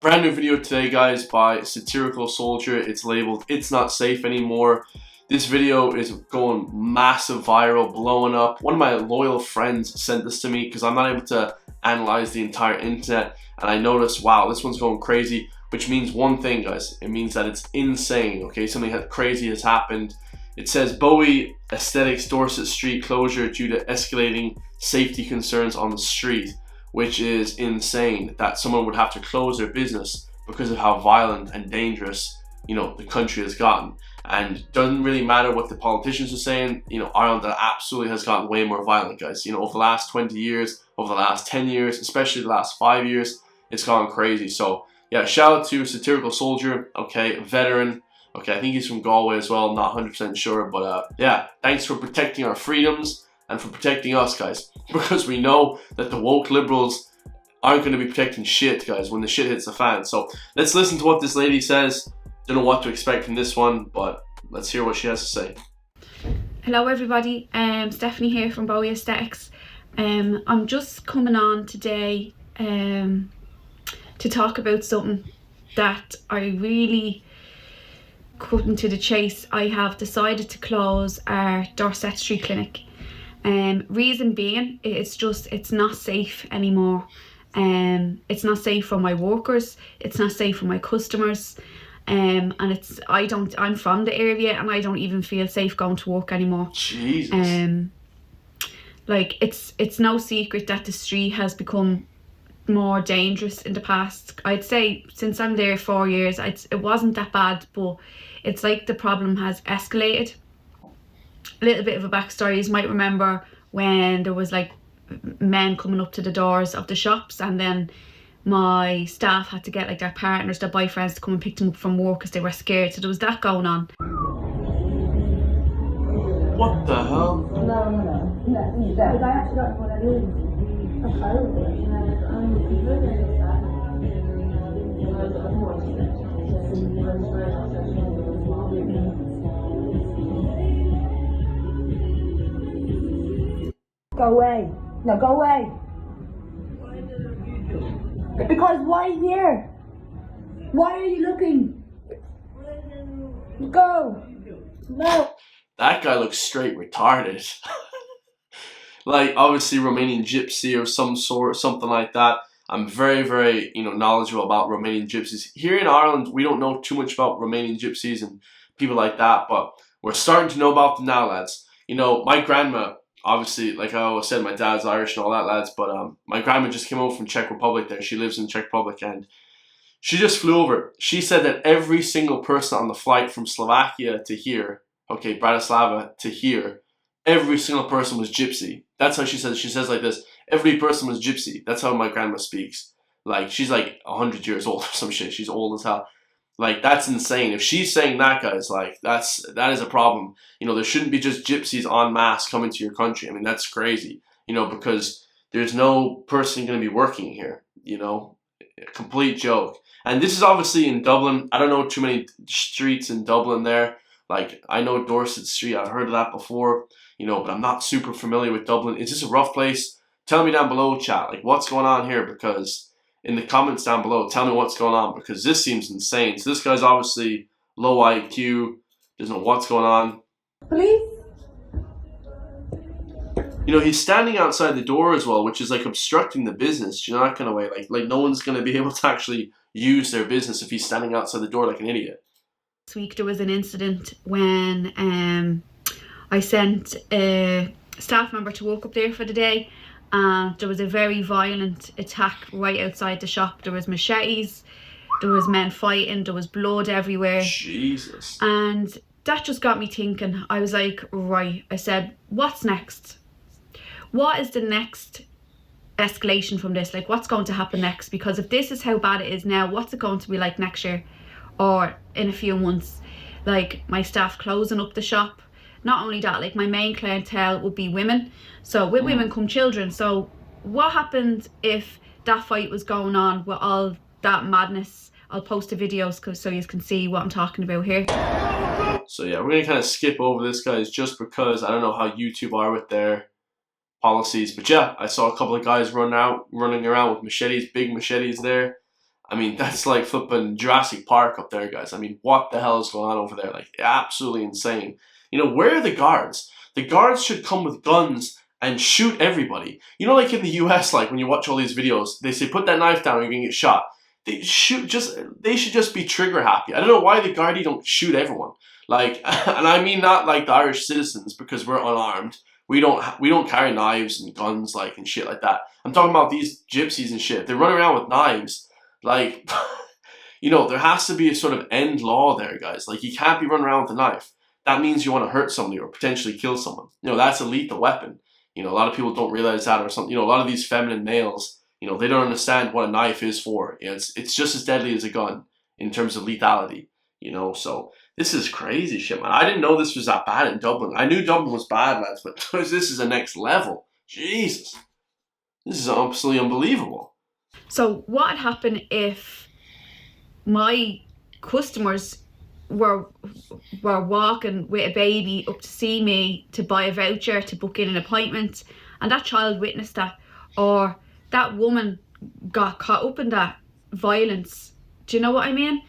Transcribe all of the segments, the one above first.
Brand new video today, guys, by Satirical Soldier. It's labeled "It's Not Safe Anymore." This video is going massive viral, blowing up. One of my loyal friends sent this to me because I'm not able to analyze the entire internet, and I noticed, wow, this one's going crazy, which means one thing, guys. It means that it's insane, okay? Something crazy has happened. It says Bowie aesthetics Dorset street closure due to escalating safety concerns on the street, which is insane that someone would have to close their business because of how violent and dangerous, the country has gotten. And doesn't really matter what the politicians are saying, Ireland absolutely has gotten way more violent, guys. Over the last 20 years, over the last 10 years, especially the last 5 years, it's gone crazy. So yeah, shout out to Satirical Soldier, okay, veteran. Okay, I think he's from Galway as well, not 100% sure, but yeah, thanks for protecting our freedoms and for protecting us, guys, because we know that the woke liberals aren't going to be protecting shit, guys, when the shit hits the fan. So let's listen to what this lady says. Don't know what to expect from this one, but let's hear what she has to say. Hello everybody, Stephanie here from Bowie Aesthetics. I'm just coming on today to talk about something that I really cutting to the chase. I have decided to close our Dorset Street clinic. Reason being, it's not safe anymore. It's not safe for my workers, it's not safe for my customers, and I'm from the area and I don't even feel safe going to work anymore. Jesus. Like it's no secret that the street has become more dangerous in the past. I'd say since I'm there 4 years, it wasn't that bad, but it's like the problem has escalated. A little bit of a backstory, you might remember when there was like men coming up to the doors of the shops, and then my staff had to get like their partners, their boyfriends to come and pick them up from work because they were scared. So there was that going on. What the hell? No. Because I actually don't want to Go away. No, go away. Because why here? Why are you looking? Go. No. That guy looks straight retarded. Like, obviously Romanian gypsy or some sort, something like that. I'm very, very, knowledgeable about Romanian gypsies. Here in Ireland, we don't know too much about Romanian gypsies and people like that, but we're starting to know about them now, lads. My grandma, obviously, like I always said, my dad's Irish and all that, lads, but my grandma just came over from Czech Republic there. She lives in Czech Republic, and she just flew over. She said that every single person on the flight from Slovakia to here, okay, Bratislava to here, every single person was gypsy. That's how she says. She says like this: every person was gypsy. That's how my grandma speaks. Like, she's like 100 years old or some shit. She's old as hell. Like, that's insane. If she's saying that, guys, like, that is a problem. There shouldn't be just gypsies en masse coming to your country. I mean, that's crazy. Because there's no person going to be working here. A complete joke. And this is obviously in Dublin. I don't know too many streets in Dublin there. Like, I know Dorset Street. I've heard of that before. But I'm not super familiar with Dublin. Is this a rough place? Tell me down below, chat. Like, what's going on here? Because in the comments down below, tell me what's going on, because this seems insane. So this guy's obviously low IQ, doesn't know what's going on. Please? He's standing outside the door as well, which is like obstructing the business, that kind of way. Like no one's going to be able to actually use their business if he's standing outside the door like an idiot. This week there was an incident when I sent a staff member to work up there for the day, and there was a very violent attack right outside the shop. There was machetes, there was men fighting, there was blood everywhere. Jesus. And that just got me thinking. I was like, right, I said, what's next? What is the next escalation from this? Like, what's going to happen next? Because if this is how bad it is now, what's it going to be like next year or in a few months? Like, my staff closing up the shop. Not only that, like, my main clientele would be women. So with women come children. So what happened if that fight was going on with all that madness? I'll post the videos so you can see what I'm talking about here. So yeah, we're going to kind of skip over this, guys, just because I don't know how YouTube are with their policies. But yeah, I saw a couple of guys running around with machetes, big machetes there. I mean, that's like flipping Jurassic Park up there, guys. I mean, what the hell is going on over there? Like, absolutely insane. Where are the guards? The guards should come with guns and shoot everybody. Like in the US, like when you watch all these videos, they say, put that knife down or you're gonna get shot. They should just be trigger happy. I don't know why the Gardaí don't shoot everyone. Like, and I mean not like the Irish citizens, because we're unarmed. We don't carry knives and guns like and shit like that. I'm talking about these gypsies and shit. They run around with knives. Like, there has to be a sort of end law there, guys. Like, you can't be running around with a knife. That means you want to hurt somebody or potentially kill someone. That's a lethal weapon. A lot of people don't realize that, or something. A lot of these feminine males, they don't understand what a knife is for. It's just as deadly as a gun in terms of lethality. So this is crazy shit, man. I didn't know this was that bad in Dublin. I knew Dublin was bad, lads, but this is the next level. Jesus. This is absolutely unbelievable. So what would happen if my customers were walking with a baby up to see me to buy a voucher to book in an appointment, and that child witnessed that, or that woman got caught up in that violence? Do you know what I mean?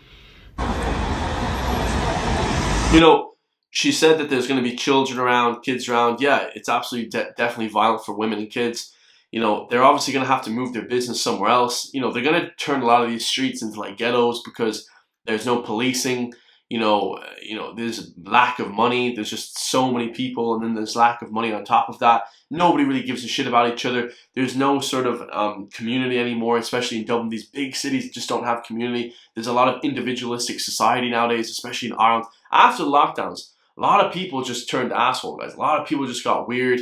She said that there's going to be children around, kids around. Yeah, it's absolutely definitely violent for women and kids. They're obviously going to have to move their business somewhere else. They're going to turn a lot of these streets into like ghettos because there's no policing. There's lack of money. There's just so many people, and then there's lack of money on top of that. Nobody really gives a shit about each other. There's no sort of community anymore, especially in Dublin. These big cities just don't have community. There's a lot of individualistic society nowadays, especially in Ireland. After the lockdowns, a lot of people just turned asshole, guys. A lot of people just got weird,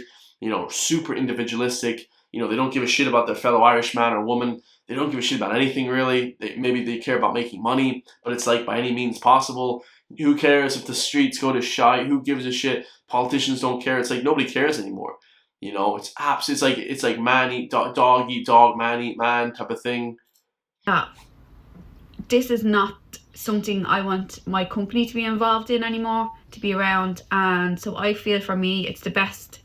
super individualistic. They don't give a shit about their fellow Irish man or woman. They don't give a shit about anything, really. Maybe they care about making money, but it's like by any means possible. Who cares if the streets go to shite? Who gives a shit? Politicians don't care. It's like nobody cares anymore. It's like man eat dog, dog eat dog, man eat man type of thing. Yeah. This is not something I want my company to be involved in anymore, to be around, and so I feel for me it's the best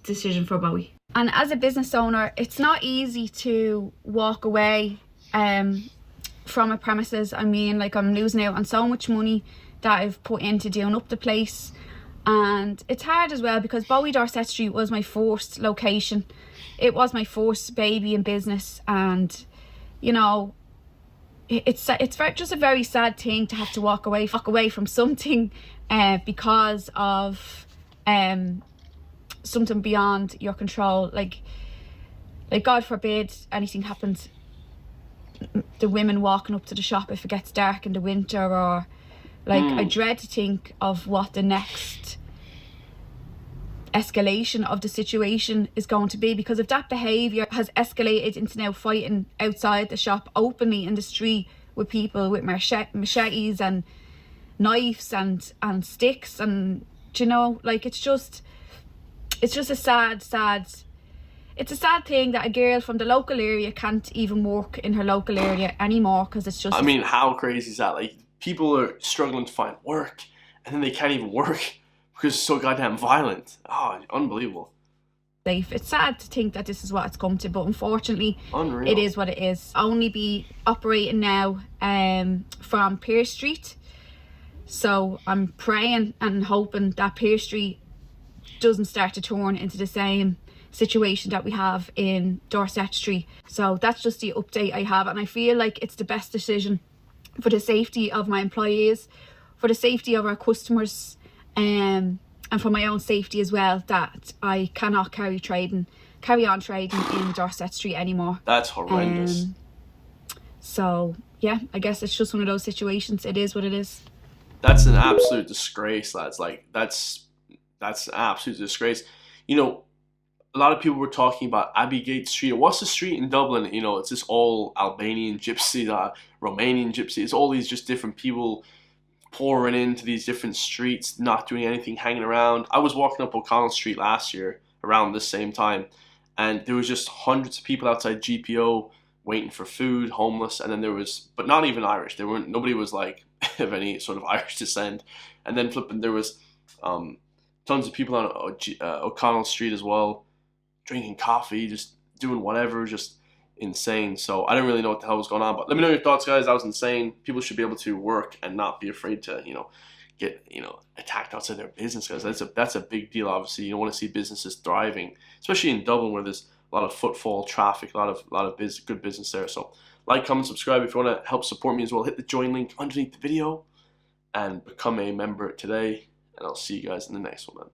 decision for Bowie. And as a business owner, it's not easy to walk away from a premises. I mean, like, I'm losing out on so much money that I've put into doing up the place, and it's hard as well because Bowie Dorset Street was my first location. It was my first baby in business, and it's just a very sad thing to have to walk away from something because of something beyond your control. Like God forbid anything happens, the women walking up to the shop if it gets dark in the winter, or I dread to think of what the next escalation of the situation is going to be, because if that behaviour has escalated into now fighting outside the shop openly in the street with people with machetes and knives and sticks, and it's just a sad thing that a girl from the local area can't even work in her local area anymore, because it's just... I mean, how crazy is that? Like, people are struggling to find work, and then they can't even work because it's so goddamn violent. Oh, unbelievable. It's sad to think that this is what it's come to, but unfortunately, unreal. It is what it is. Only be operating now from Pearse Street, so I'm praying and hoping that Pearse Street doesn't start to turn into the same situation that we have in Dorset Street. So that's just the update I have, and I feel like it's the best decision for the safety of my employees, for the safety of our customers, and for my own safety as well, that I cannot carry on trading in Dorset Street anymore. That's horrendous. So yeah, I guess it's just one of those situations. It is what it is. That's an absolute disgrace, lads. Like, that's an absolute disgrace. A lot of people were talking about Abbeygate Street. What's the street in Dublin? It's just all Albanian gypsies, Romanian gypsies. It's all these just different people pouring into these different streets, not doing anything, hanging around. I was walking up O'Connell Street last year around this same time, and there was just hundreds of people outside GPO waiting for food, homeless, and then there was, but not even Irish. Nobody was like of any sort of Irish descent. And then there was tons of people on O'Connell Street as well, drinking coffee, just doing whatever. Just, insane. So I didn't really know what the hell was going on. But let me know your thoughts, guys. That was insane. People should be able to work and not be afraid to, get attacked outside their business, guys. That's a big deal. Obviously, you want to see businesses thriving, especially in Dublin where there's a lot of footfall, traffic, a lot of good business there. So like, comment, subscribe if you want to help support me as well. Hit the join link underneath the video and become a member today. And I'll see you guys in the next one, man.